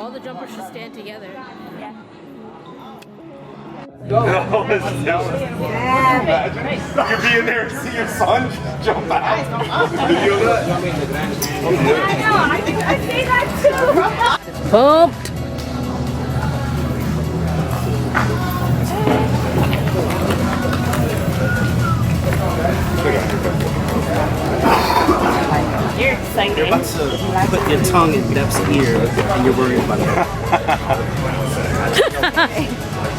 All the jumpers should stand together. Yeah. Imagine you be in there and see your son jump out. I know, I say that too. Pumped. You're excited. You're about to put your tongue in Depp's ear and you're worried about it.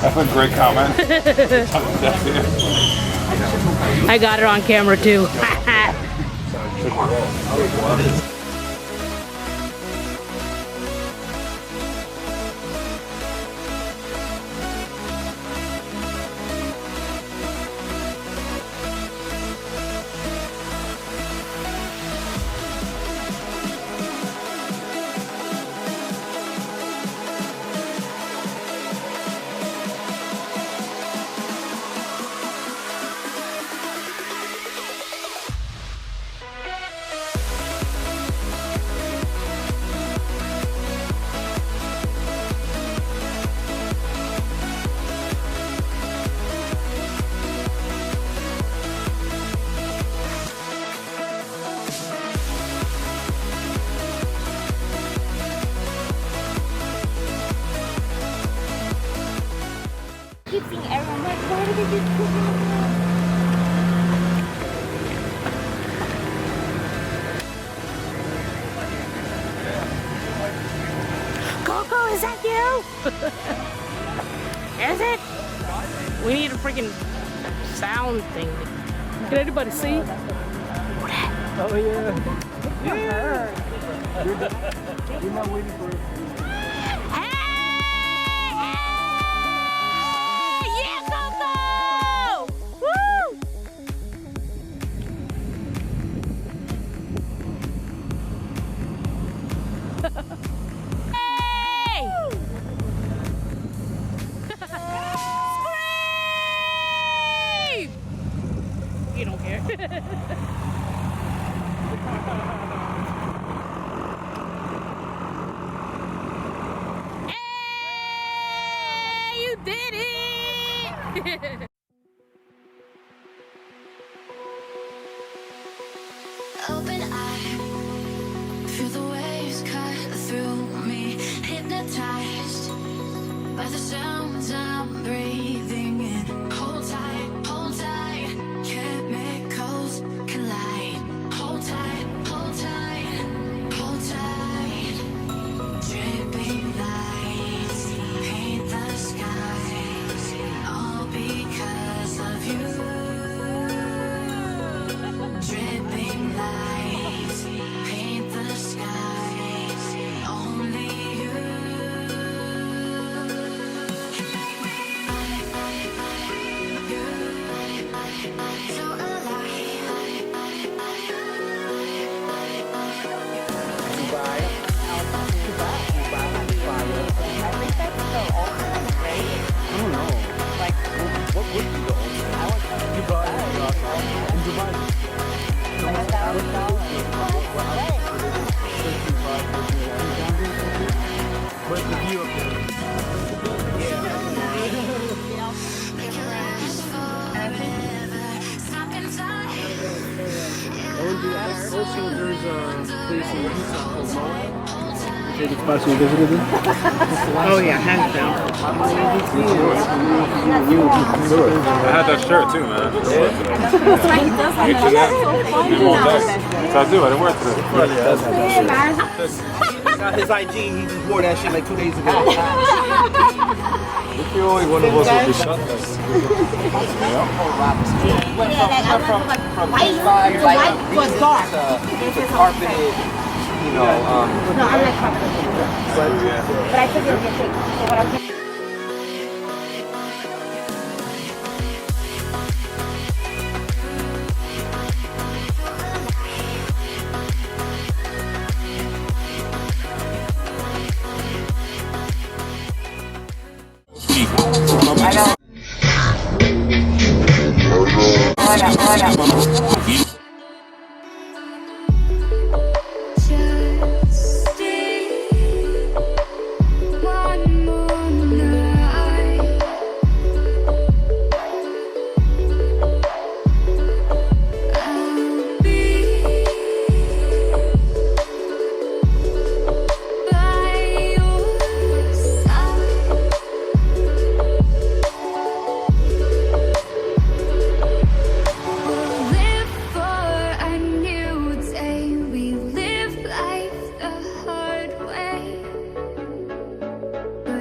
That's a great comment. I got it on camera too. Keep seeing everyone like, why did they do Coco, is that you? Is it? We need a freaking sound thing. Can anybody see? Oh yeah. Yeah. You're not waiting for it. You don't care. Hey, you did it! Open eye, feel the waves cut through me, hypnotized by the sounds I'm breathing in. Hold tight, chemicals collide. Hold tight, hold tight, hold tight. Dripping lights paint the skies, all because of you. Dripping lights paint the skies, only you. So Where's the view up there? Also, there's a place in Deets called Bulla. Favorite spots you visited in? Oh yeah, hands down. I had that shirt too, man. That's right, he does have that. So I do, I didn't wear it today. Got his IG, he just wore that shit like 2 days ago. If you're only one of us will be shot like From white was dark. Carpeted, you know, No, I'm not confident. But I took it in your take. So what I'm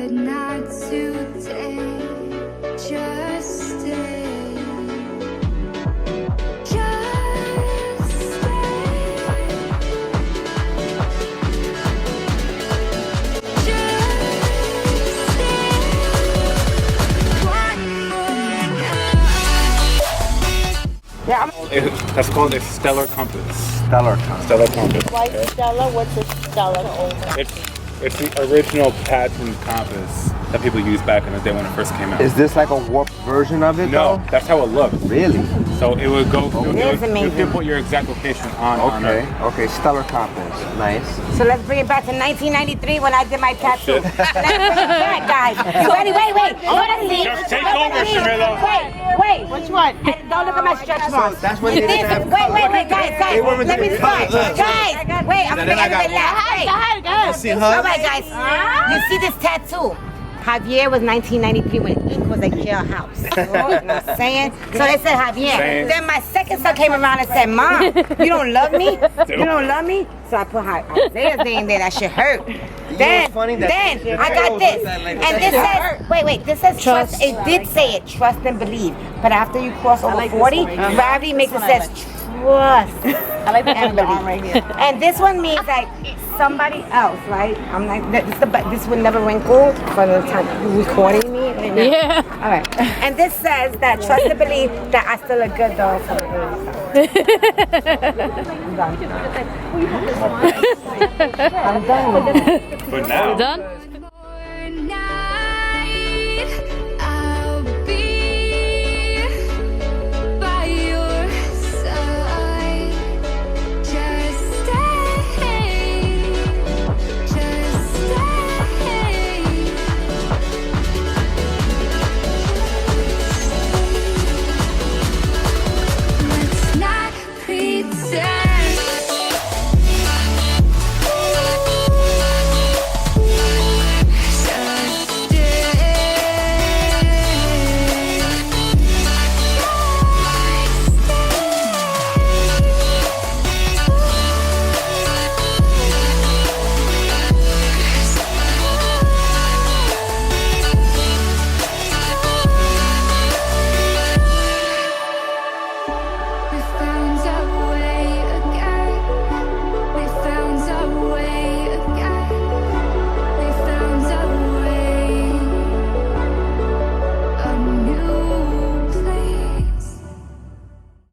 but not today. Just stay. Just stay. Just stay. One more night. That's called a stellar compass. Stellar compass. Stellar compass. White Stella, what's a Stella? It's the original patent compass that people used back in the day when it first came out. Is this like a warped version of it? No, though? that's how it looked. Really? So it would go. It is amazing. You put your exact location on. Okay. Okay. Stellar compass. Nice. So let's bring it back to 1993 when I did my tattoo. Let's bring it back, guys. You ready? Wait. I want to see. Take over, Shamila. Wait. Which one? And don't look at my stretch marks. That's what You they think- have. Wait, guys. Let me start. Guys, wait, I'm gonna make everybody laugh. Wait. All right, guys. You see this tattoo? Javier was 1993 when ink was a jailhouse. You know what I'm saying? So they said Javier. Same. Then my second son came around and said, Mom, you don't love me? You don't love me? So I put Isaiah's name there. That shit hurt. Then I got this. And this says, wait, this says trust. It did say it, trust and believe. But after you cross over 40, gravity makes it says trust. I like the arm right here. And this one means like somebody else, right? I'm like, this would never wrinkle for the time you recording me. Yeah. All right. And this says that trust and believe that I still look good though for the I'm done. For now. Done?